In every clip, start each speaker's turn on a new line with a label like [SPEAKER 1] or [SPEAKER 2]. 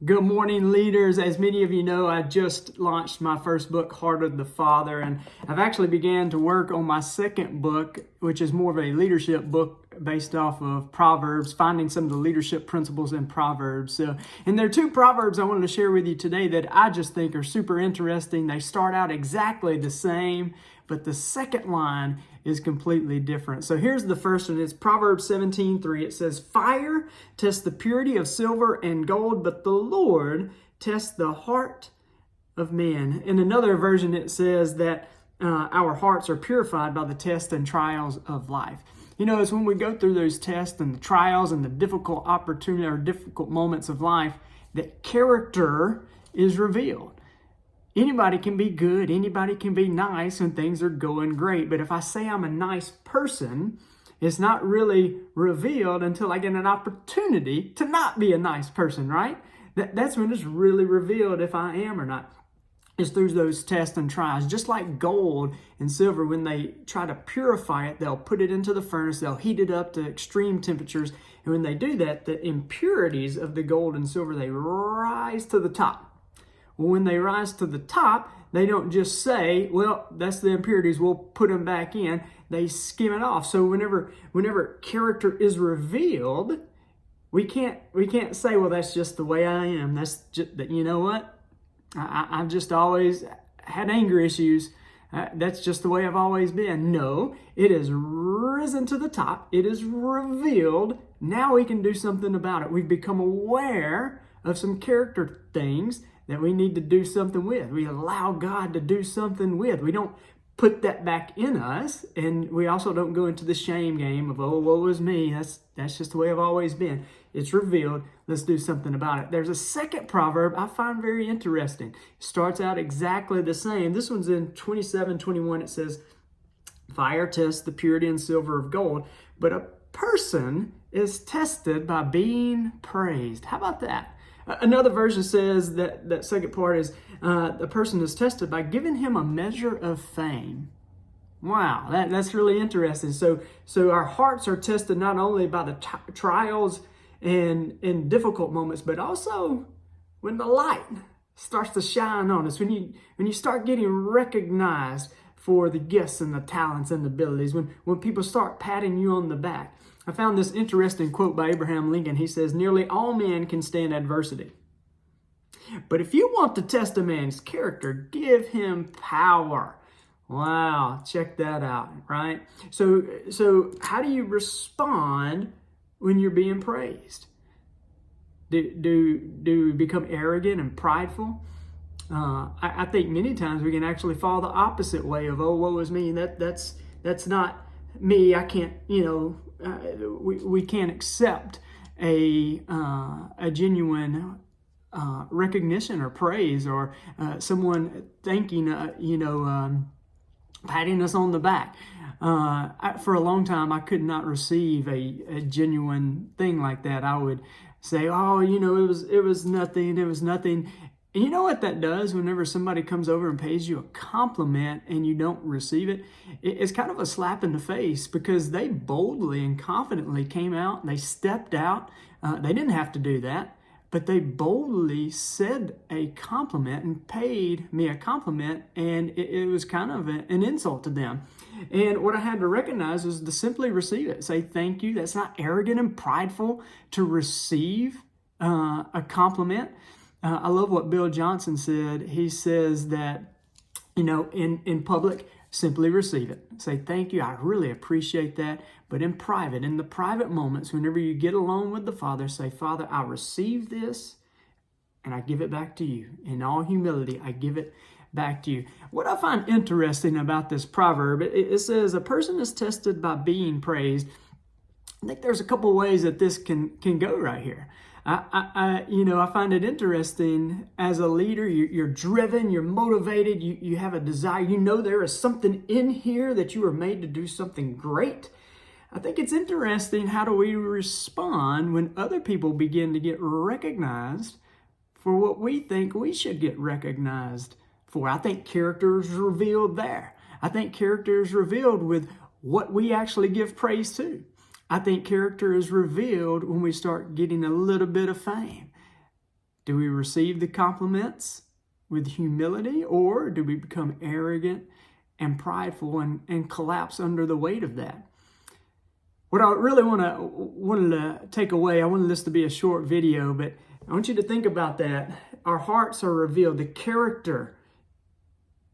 [SPEAKER 1] Good morning, leaders. As many of you know, I just launched my first book, Heart of the Father, and I've actually began to work on my second book, which is more of a leadership book based off of Proverbs, finding some of the leadership principles in Proverbs. And there are two Proverbs I wanted to share with you today that I just think are super interesting. They start out exactly the same, but the second line is completely different. So here's the first one. It's Proverbs 17:3. It says, "Fire tests the purity of silver and gold, but the Lord tests the heart of man." In another version, it says that our hearts are purified by the tests and trials of life. You know, it's when we go through those tests and the trials and the difficult opportunity or difficult moments of life that character is revealed. Anybody can be good, anybody can be nice when things are going great. But if I say I'm a nice person, it's not really revealed until I get an opportunity to not be a nice person, right? That's when it's really revealed if I am or not. It's through those tests and trials. Just like gold and silver, when they try to purify it, they'll put it into the furnace, they'll heat it up to extreme temperatures. And when they do that, the impurities of the gold and silver, they rise to the top. When they rise to the top, they don't just say, well, that's the impurities, we'll put them back in. They skim it off. So whenever character is revealed, we can't say, well, that's just the way I am. That's just, you know what? I've just always had anger issues. That's just the way I've always been. No, it has risen to the top. It is revealed. Now we can do something about it. We've become aware of some character things that we need to do something with. We allow God to do something with. We don't put that back in us, and we also don't go into the shame game of, oh, woe is me. That's just the way I've always been. It's revealed. Let's do something about it. There's a second proverb I find very interesting. It starts out exactly the same. This one's in 27:21. It says, "Fire tests the purity and silver of gold, but a person is tested by being praised." How about that? Another version says that second part is the person is tested by giving him a measure of fame. Wow, that's really interesting. So our hearts are tested not only by the trials and in difficult moments, but also when the light starts to shine on us, when you start getting recognized for the gifts and the talents and the abilities, when people start patting you on the back. I found this interesting quote by Abraham Lincoln. He says, "Nearly all men can stand adversity. But if you want to test a man's character, give him power." Wow, check that out, right? So how do you respond when you're being praised? Do we become arrogant and prideful? I think many times we can actually fall the opposite way of, oh, woe is me. That's not me. I can't, we can't accept a genuine recognition or praise or someone thanking, patting us on the back. For a long time, I could not receive a genuine thing like that. I would say, oh, it was nothing. It was nothing. And you know what that does whenever somebody comes over and pays you a compliment and you don't receive it? It's kind of a slap in the face because they boldly and confidently came out and they stepped out. They didn't have to do that, but they boldly said a compliment and paid me a compliment, and it was kind of an insult to them. And what I had to recognize was to simply receive it. Say thank you. That's not arrogant and prideful to receive a compliment. I love what Bill Johnson said. He says that, in public, simply receive it. Say, thank you, I really appreciate that. But in private, in the private moments, whenever you get alone with the Father, say, Father, I receive this and I give it back to you. In all humility, I give it back to you. What I find interesting about this proverb, it says a person is tested by being praised. I think there's a couple ways that this can go right here. I find it interesting as a leader. You're driven, you're motivated, you have a desire. There is something in here that you are made to do something great. I think it's interesting, how do we respond when other people begin to get recognized for what we think we should get recognized for? I think character is revealed there. I think character is revealed with what we actually give praise to. I think character is revealed when we start getting a little bit of fame. Do we receive the compliments with humility, or do we become arrogant and prideful and collapse under the weight of that? What I really wanted to take away, I wanted this to be a short video, but I want you to think about that. Our hearts are revealed. The character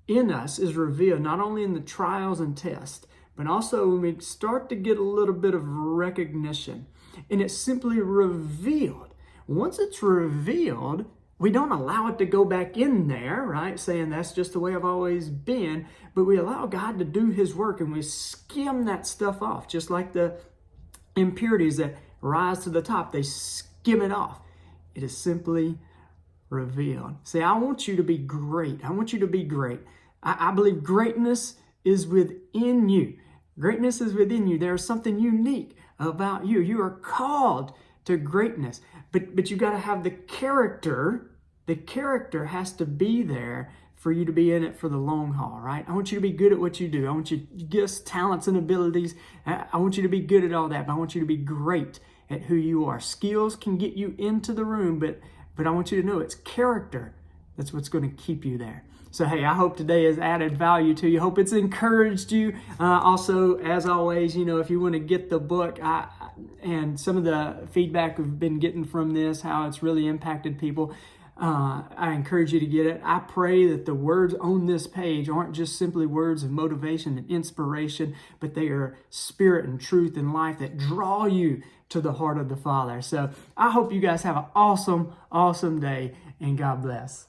[SPEAKER 1] in us is revealed not only in the trials and tests, but also when we start to get a little bit of recognition. And it's simply revealed. Once it's revealed, we don't allow it to go back in there, right? Saying that's just the way I've always been. But we allow God to do His work, and we skim that stuff off. Just like the impurities that rise to the top, they skim it off. It is simply revealed. Say, I want you to be great. I want you to be great. I believe greatness is within you. Greatness is within you. There's something unique about you. You are called to greatness. But you got to have the character. The character has to be there for you to be in it for the long haul, right? I want you to be good at what you do. I want you gifts, talents, and abilities. I want you to be good at all that, but I want you to be great at who you are. Skills can get you into the room, but I want you to know it's character that's what's going to keep you there. So, hey, I hope today has added value to you. Hope it's encouraged you. Also, as always, if you want to get the book, and some of the feedback we've been getting from this, how it's really impacted people, I encourage you to get it. I pray that the words on this page aren't just simply words of motivation and inspiration, but they are spirit and truth and life that draw you to the heart of the Father. So I hope you guys have an awesome, awesome day, and God bless.